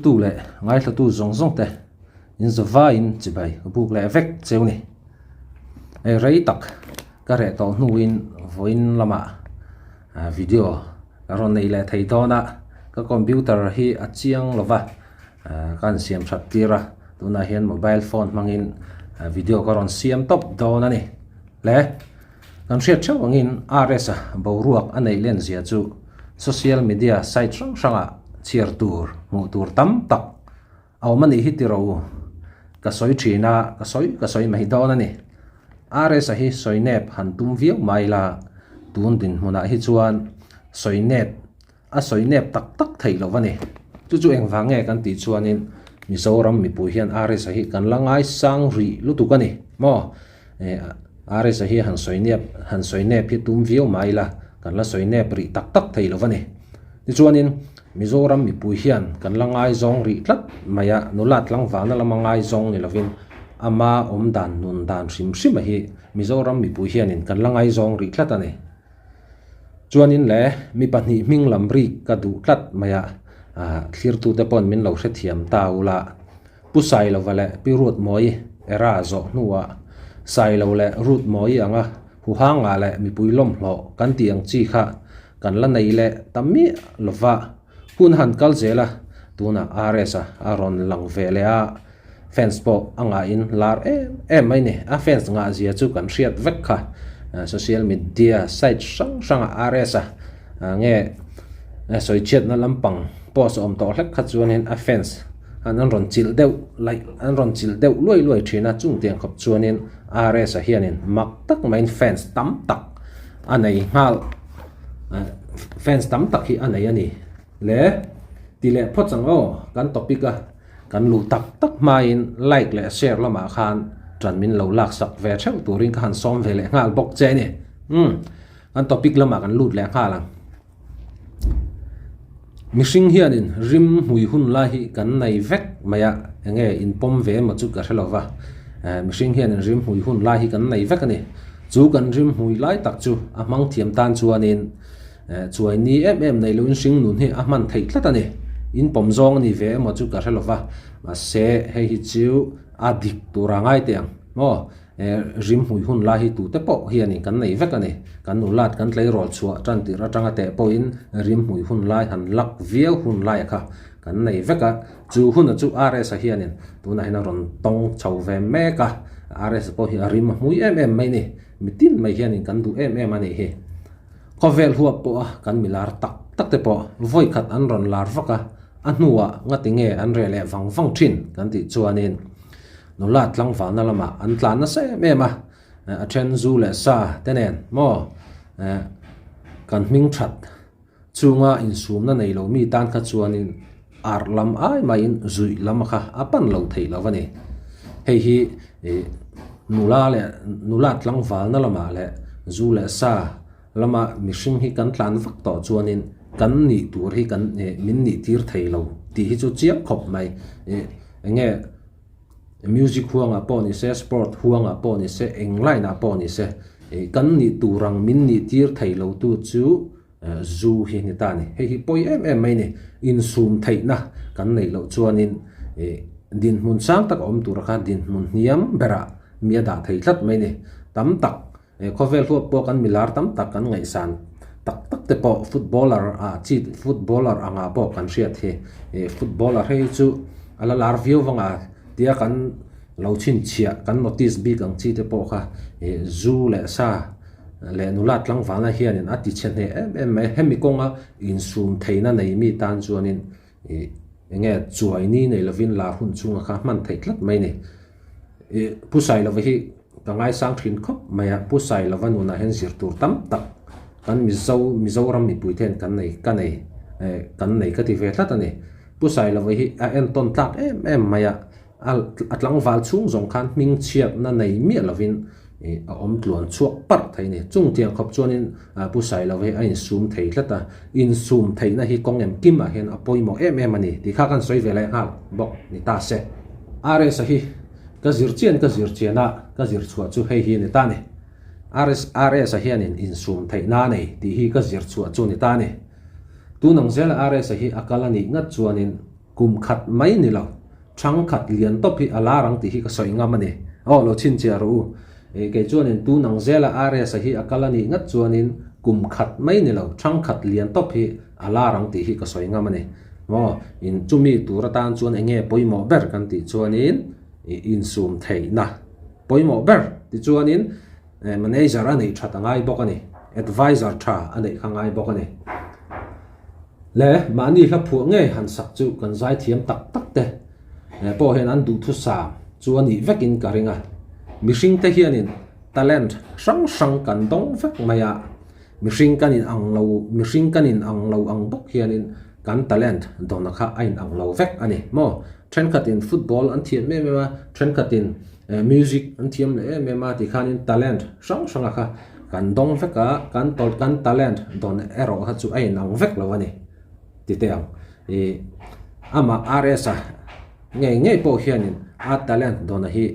tu lệ ngay là tu zong zong te in zava in chỉ bay buộc lệ vek treo nè ai rei tak cái rẻ to nuin voin lama video rồi này là thấy đó na cái computer hi chiang lova kan siam that tira tu na hian mobile phone mangin video karon siam top do na ni le kan share chaw angin rs bo ruak anei len zia chu social media site sang sanga chiar tur mu tur tam tak aw mani hi tiro ka soi thina ka soi mai do na ni rs hi soi nep han tum viau mai la tun din mona hi chuan soi nep tak tak thei lo wani chu eng wange kan ti chuanin Mizoram mi pu hian rs hi kan langai sang ri lu tu kani mo rs hi han soi nep hi tum viau mai la kan la soi nep ri tak tak thei lo wani ti chuanin Mizoram mi pu hian kan langai zong ri tlat maya nulat lang wana lamangai zong ni lovin ama dan nun dan sim sim hi Mizoram mi pu hian in kan langai zong ri tlat ani chuanin le mi pahnih ming lam ri ka du tlat maya thlir tu te pon min lo hre thiam ta ula pu sai lo wale pi rut moi era zo nuwa sai lo le rut moi anga hu hanga le mi pui lom hlo kan tiang chi kha kan la nei le tammi lova hun han kal zela tuna rs aron lang vele a fans po anga in lar mai ne a fans nga zia chu kan riat vek kha social media site sang rs nge soi chat na lampang post om to hlek kha chuanin a fans an ron chil deuh loi thina chung tiang khop chuanin rs hianin mak tak main fans tam tak anei ngal fans tam tak hi anei ani le tile phochango kan topic a kan lu tak tak main like le share lama khan tran min lo lak sak ve theu turin kan som ve le ngal bok che ni kan topic lama kan lut le khalang mishing hianin rim hui hun lahi kan nei vek maya nge in pom ve ma chu ka helova mishing hianin rim hui hun lahi kan nei vek ani chu kan rim hui lai tak chu a mang thiam tan chuanin chuai ni nei lo in sing nun hi a man thei tlat ani in pom zong ni ve ma chu ka helova ma se hei hi chu adik turangai tiang mo rim hui hun lahi tu te po hianin kan nei vek ani kan nulat kan tlei rol chua tran ti ra tanga te po in rim hui hun lai han lak viau hun lai kha kan nei veka chu hun chu rs hianin tu na hina ron tong chau ve me ka rs po hi rim hui mai ni mitin mai hianin kan du ani he khovel huwa po kan milar tak te po voi khat an ron lar vaka anuwa ngatinge an rele wang thin kan ti chuanin nulat lang fa na lama an tlan na se me ma a then zu le sa tenen mo kan ming that chunga in sum na nei lo mi tan kha chuanin ar lam ai mai in zui lam kha apan lo thei lo wani hei hi nulat lang wal na lama le zu le sa lama mishing hi kan tlan vak to chuanin kan ni tur hi kan min ni tir thei lo ti hi chu chiap khop mai nge music huanga po ni se sport huanga po ni se englai na po ni se kan ni turang min ni tir thei lo tu chu zu hi ni ta ni hi poi mai ni in sum thei na kan nei lo chuanin din mun sang tak om tur kha din mun niam bera mia da thei tlat mai ni tam tak khovel hu po kan milar tam tak kan ngai san tak te po footballer anga po kan riat he footballer he chu ala lar view wanga tia kan lo chin chia kan notice big ang chi te po kha zu le sa le nulat lang wala hianin ati chen he mai hemi konga in sum theina nei mi tan chuanin nge chuai ni nei lovin la hun chunga kha man thei tlat mai ni pusai lo hi kangai sang thin khop maya pusai lo vanu na hen zir tur tam tak kan Mizoram mi puiten kan nei ka ti ve tlat ani pusai lo hi a en ton tak maya atlang wal chung zong khan ming chiap na nei mi lovin om tluan chuak par thai ni chung tiang khop chuanin pusai lo a in sum thei tlata in sum thei na hi kong em kim a hen apoi mo ani ti kha kan soi vele hal bok ni ta se are sa hi ka zir chiana ka zir chua chu hei hi ni ta ni rs a hianin in sum thei na nei ti hi ka zir chua chu ni ta ni tu nang zel rs hi akalani ngat chuanin kum khat mai ni lo thang khat lian top hi alarang ti hi ka soi nga mani o lo chin chia ru ke chuanin tu nang zela are sa hi akalani ngat chuanin kum khat mai ni lo thang khat lian top hi alarang ti hi ka soi nga mani mo in chumi turatan chuan enge poimo ber kan ti chuanin in sum thei na poimo ber ti chuanin manager ani thatangai bokani advisor tha ani khangai bokani le mani hla phu nge han sak chu kan zai thiam tak tak te po hen an du thu sa chuani vekin karinga mihring te hianin talent sang kan dong vek maya mihring kanin anglo ang bok hianin kan talent dona kha ain anglo vek ani mo trend khatin football an thiam me ma trend khatin music an thiam le me ma ti khanin talent sang kha kan dong veka kan talent don ero ha chu ain ang vek lawani ti teang ama aresa nge po hianin a talent dona hi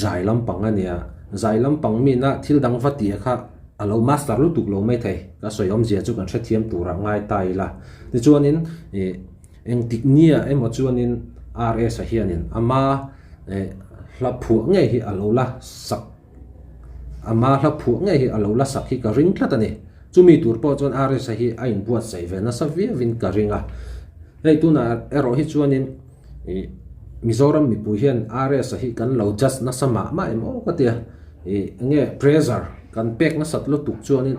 zailam pangania zailam pangmi na thil dang vati kha alo master lu tuk lo mai thei ka soyom zia chu kan thiam tura ngai tai la ti chuanin eng tiknia emo chuanin rs a hianin ama hla phu nge hi alo la sak ama hla phu nge hi alo la sak hi ka ring thlatani chumi tur po chuan rs a hi a in buat sei ve na sa vin ka ringa hei tuna ero hi chuanin Mizoram mi pu hian rs a hi kan lo just na sama ma emo ka tia nge pressure kan pek na sat lo tuk chuanin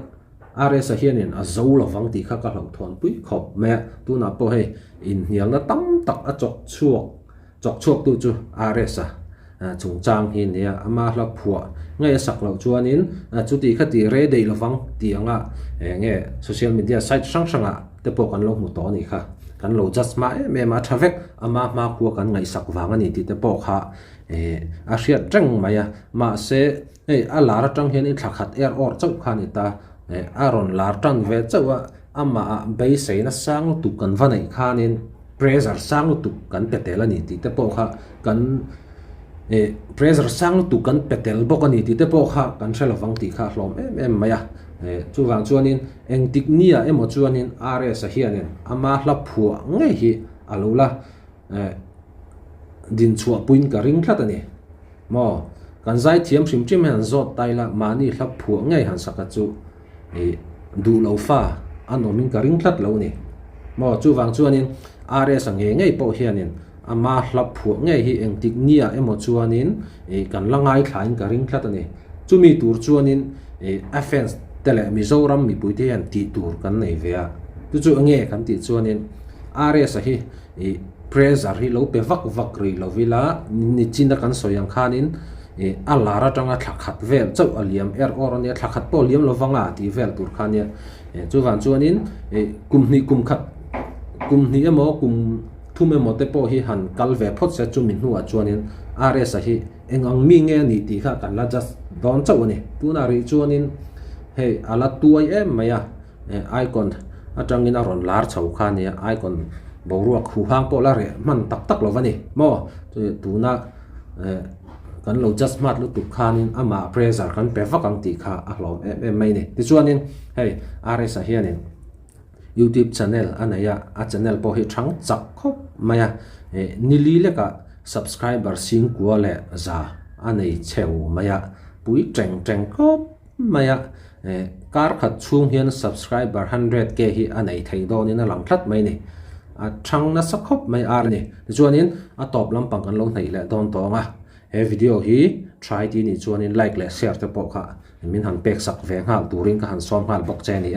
rs a hianin a zo lo wang ti kha ka lo thon pui khop me tu na po he in hial na tam tak a chok chuak tu chu rs a chung chang hi nia ama hla phua nge sak lo chuanin chu ti kha ti re dei lo wang ti anga nge social media site sang te po kan lo mu to ni kha kan lo just ma me ma thavek ama ma ku kan ngai sak wang ani ti te po kha a hriat tang maya ma se alar tang hian in thakhat or chau khani ta aron lar tang ve chawa ama bei seina sang tu kan vanai khanin pressure sang tu kan petel ani ti te po kha kan pressure sang tu kan petel bokani ti te po kha kan thela wang ti kha hlom em maya chu wang chuanin eng tiknia emo chuanin rs a hianin ama hla phua nge hi alula din chua puin ka ring thlat ani mo kan zai thiam hrim han zot taila mani hla phua nge han saka chu du lo fa anomin ka ring thlat lo ni mo chu wang chuanin rs a nge po hianin ama hla phua nge hi eng tiknia emo chuanin kan langai thlain ka ring thlat ani chumi tur chuanin offense tele Mizoram mi puite han ti tur kan nei vea chu nge kan ti chuanin rs a hi pressure hi lo pe vak ri lo vila ni chinda kan soyang khanin alara tanga thakhat vel chau aliam or ne thakhat po liam lo wanga ti vel tur khania chu wan chuanin kumni emo kum thume mote po hi han kalve phot se chu min huwa chuanin rs a hi engang mi nge ni ti kha kan la just don chau ni tuna ri chuanin hey ala tuai maya icon atangina ron lar chau khania icon boruak hu hang po la re man tak lo wani mo tuna kan lo just mat lu tu khanin ama pressure kan pe vakang ti kha a hlom mai ni ti chuanin hey rs a hianin YouTube channel anaya a channel po hi thang chak khop maya nili le ka subscriber sing kwa le za anei cheu maya pui treng khop maya kar khat chung hian subscriber 100k hi anei thei do ni na lang thlat mai ni a thang na sakhop mai ar ni chuanin a top lampang kan lo nei le don to nga he video hi try ti ni chuanin like le share te po kha min han pek sak ve ngal turin ka han som ngal bok che ni